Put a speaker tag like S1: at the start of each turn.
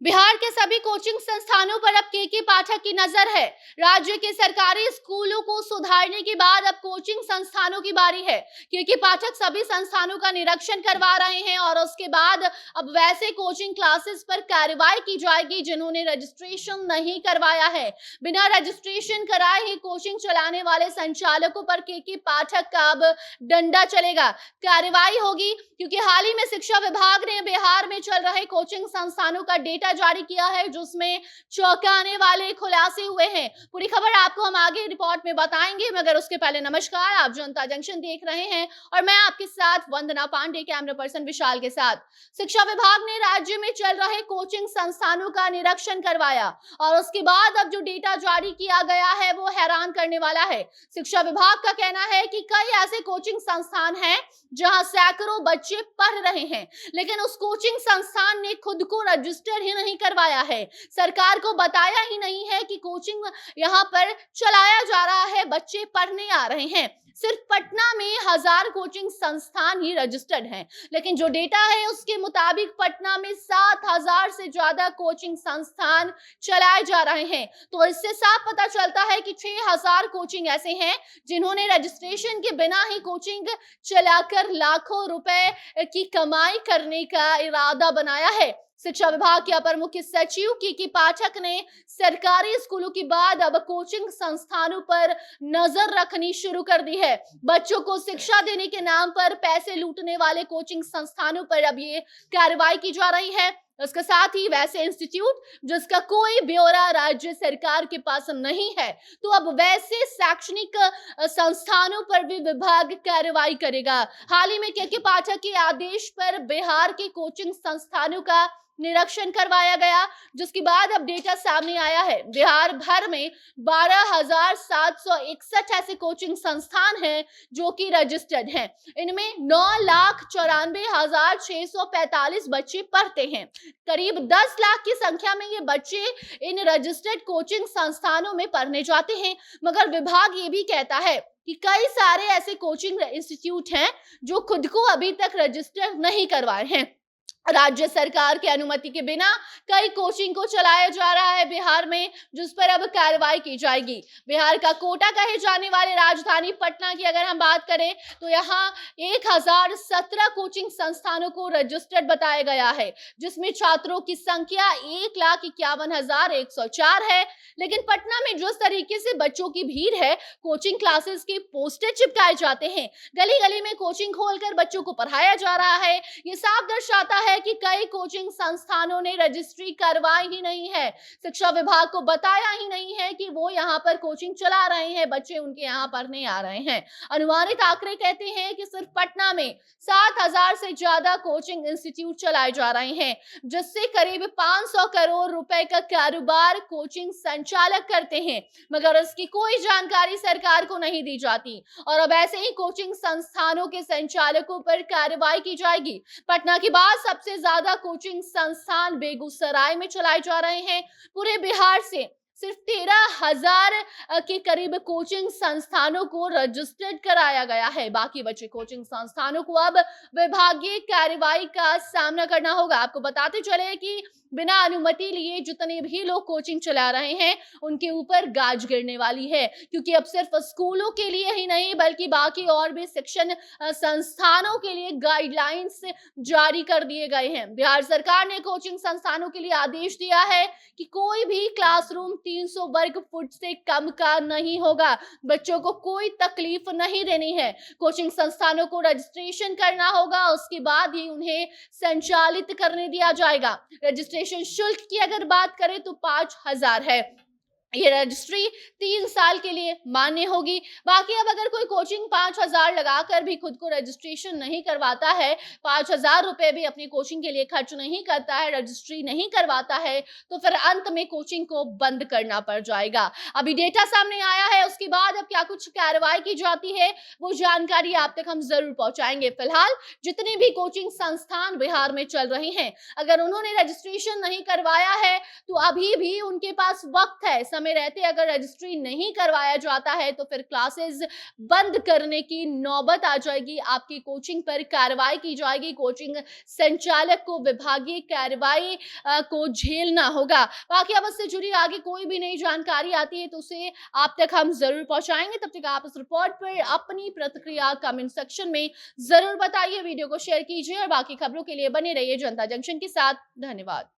S1: बिहार के सभी कोचिंग संस्थानों पर अब के पाठक की नजर है। राज्य के सरकारी स्कूलों को सुधारने के बाद अब कोचिंग संस्थानों की बारी है। के पाठक सभी संस्थानों का निरीक्षण करवा रहे हैं और उसके बाद अब वैसे कोचिंग क्लासेस पर कार्रवाई की जाएगी जिन्होंने रजिस्ट्रेशन नहीं करवाया है। बिना रजिस्ट्रेशन कराए ही कोचिंग चलाने वाले संचालकों पर के पाठक का अब डंडा चलेगा, कार्रवाई होगी। क्योंकि हाल ही में शिक्षा विभाग ने बिहार में चल रहे कोचिंग संस्थानों का डेटा जारी किया है जिसमें चौंकाने वाले खुलासे हुए हैं। पूरी खबर आपको हम आगे रिपोर्ट में बताएंगे, मगर उसके पहले नमस्कार, आप जनता जंक्शन देख रहे हैं और मैं आपके साथ वंदना पांडे, कैमरा पर्सन विशाल के साथ। शिक्षा विभाग ने राज्य में चल रहे कोचिंग संस्थानों का निरीक्षण करवाया और उसके बाद अब जो डेटा जारी किया गया है वो हैरान करने वाला है। शिक्षा विभाग का कहना है कि कई ऐसे कोचिंग संस्थान हैं जहां सैकड़ों बच्चे पढ़ रहे हैं, लेकिन उस कोचिंग संस्थान ने खुद को रजिस्टर ही नहीं करवाया है। सरकार को बताया ही नहीं है कि कोचिंग यहां पर चलाया जा रहा है, बच्चे पढ़ने आ रहे हैं। सिर्फ पटना में 1000 कोचिंग संस्थान ही रजिस्टर्ड हैं, लेकिन जो डेटा है उसके मुताबिक पटना में 7000 से ज्यादा कोचिंग संस्थान चलाए जा रहे हैं। तो इससे साफ पता चलता है कि 6000 कोचिंग ऐसे हैं जिन्होंने रजिस्ट्रेशन के बिना ही कोचिंग चलाकर लाखों रुपए की कमाई करने का इरादा बनाया है। शिक्षा विभाग के अपर मुख्य सचिव के पाठक ने सरकारी स्कूलों के बाद अब कोचिंग संस्थानों पर नजर रखनी शुरू कर दी है। बच्चों को शिक्षा देने के नाम पर पैसे लूटने वाले कोचिंग संस्थानों पर अब ये कार्रवाई की जा रही है। इसके साथ ही वैसे इंस्टीट्यूट जिसका कोई ब्यौरा राज्य सरकार के पास नहीं है, तो अब वैसे शैक्षणिक संस्थानों पर भी विभाग कार्रवाई करेगा। हाल ही में के पाठक के आदेश पर बिहार के कोचिंग संस्थानों का निरीक्षण करवाया गया, जिसके बाद अब डेटा सामने आया है। बिहार भर में 12,761 ऐसे कोचिंग संस्थान हैं जो कि रजिस्टर्ड हैं। इनमें 9,94,645 बच्चे पढ़ते हैं। करीब 10 लाख की संख्या में ये बच्चे इन रजिस्टर्ड कोचिंग संस्थानों में पढ़ने जाते हैं, मगर विभाग ये भी कहता है कि कई सारे ऐसे कोचिंग इंस्टीट्यूट हैं जो खुद को अभी तक रजिस्टर नहीं करवाए हैं। राज्य सरकार की अनुमति के बिना कई कोचिंग को चलाया जा रहा है बिहार में, जिस पर अब कार्रवाई की जाएगी। बिहार का कोटा कहे जाने वाले राजधानी पटना की अगर हम बात करें तो यहाँ 1017 कोचिंग संस्थानों को रजिस्टर्ड बताया गया है, जिसमें छात्रों की संख्या 1,51,104 है। लेकिन पटना में जिस तरीके से बच्चों की भीड़ है, कोचिंग क्लासेस के पोस्टर चिपकाए जाते हैं, गली गली में कोचिंग खोलकर बच्चों को पढ़ाया जा रहा है, ये साफ दर्शाता है कि कई कोचिंग संस्थानों ने रजिस्ट्री करवाई ही नहीं है। शिक्षा विभाग को बताया ही नहीं है कि वो यहाँ पर कोचिंग चला रहे हैं, बच्चे उनके यहाँ पढ़ने आ रहे हैं। अनुमानित आंकड़े कहते हैं कि सिर्फ पटना में 7000 से ज्यादा कोचिंग इंस्टीट्यूट चलाए जा रहे हैं, जिससे करीब 500 करोड़ रुपए का कारोबार कोचिंग संचालक करते हैं, मगर इसकी कोई जानकारी सरकार को नहीं दी जाती। और अब ऐसे ही कोचिंग संस्थानों के संचालकों पर कार्रवाई की जाएगी। पटना के बाद सबसे ज्यादा कोचिंग संस्थान बेगूसराय में चलाए जा रहे हैं। पूरे बिहार से सिर्फ 13,000 के करीब कोचिंग संस्थानों को रजिस्टर्ड कराया गया है। बाकी बचे कोचिंग संस्थानों को अब विभागीय कार्रवाई का सामना करना होगा। आपको बताते चले कि बिना अनुमति लिए जितने भी लोग कोचिंग चला रहे हैं उनके ऊपर गाज गिरने वाली है, क्योंकि अब सिर्फ स्कूलों के लिए ही नहीं बल्कि बाकी और भी शिक्षण संस्थानों के लिए गाइडलाइंस जारी कर दिए गए हैं। बिहार सरकार ने कोचिंग संस्थानों के लिए आदेश दिया है कि कोई भी क्लासरूम 300 वर्ग फुट से कम का नहीं होगा, बच्चों को कोई तकलीफ नहीं देनी है। कोचिंग संस्थानों को रजिस्ट्रेशन करना होगा, उसके बाद ही उन्हें संचालित करने दिया जाएगा। रजिस्ट्रेशन शुल्क की अगर बात करें तो 5000 है। ये रजिस्ट्री 3 साल के लिए मान्य होगी। बाकी अब अगर कोई कोचिंग 5000 लगाकर भी खुद को रजिस्ट्रेशन नहीं करवाता है, 5000 रुपए भी अपनी कोचिंग के लिए खर्च नहीं करता है, रजिस्ट्री नहीं करवाता है, तो फिर अंत में कोचिंग को बंद करना पड़ जाएगा। अभी डेटा सामने आया है, उसके बाद अब क्या कुछ कार्रवाई की जाती है वो जानकारी आप तक हम जरूर पहुंचाएंगे। फिलहाल जितने भी कोचिंग संस्थान बिहार में चल रहे हैं, अगर उन्होंने रजिस्ट्रेशन नहीं करवाया है तो अभी भी उनके पास वक्त है, समय रहते अगर रजिस्ट्री नहीं करवाया जाता है तो फिर क्लासेस बंद करने की नौबत आ जाएगी। आपकी कोचिंग पर कार्रवाई की जाएगी। कोचिंग संचालक को विभागीय कार्रवाई को झेलना होगा। बाकी अब इससे जुड़ी आगे कोई भी नई जानकारी आती है तो उसे आप तक हम जरूर पहुंचाएंगे। तब तक आप इस रिपोर्ट पर अपनी प्रतिक्रिया कमेंट सेक्शन में जरूर बताइए। वीडियो को शेयर कीजिए और बाकी खबरों के लिए बने रहिए जनता जंक्शन के साथ। धन्यवाद।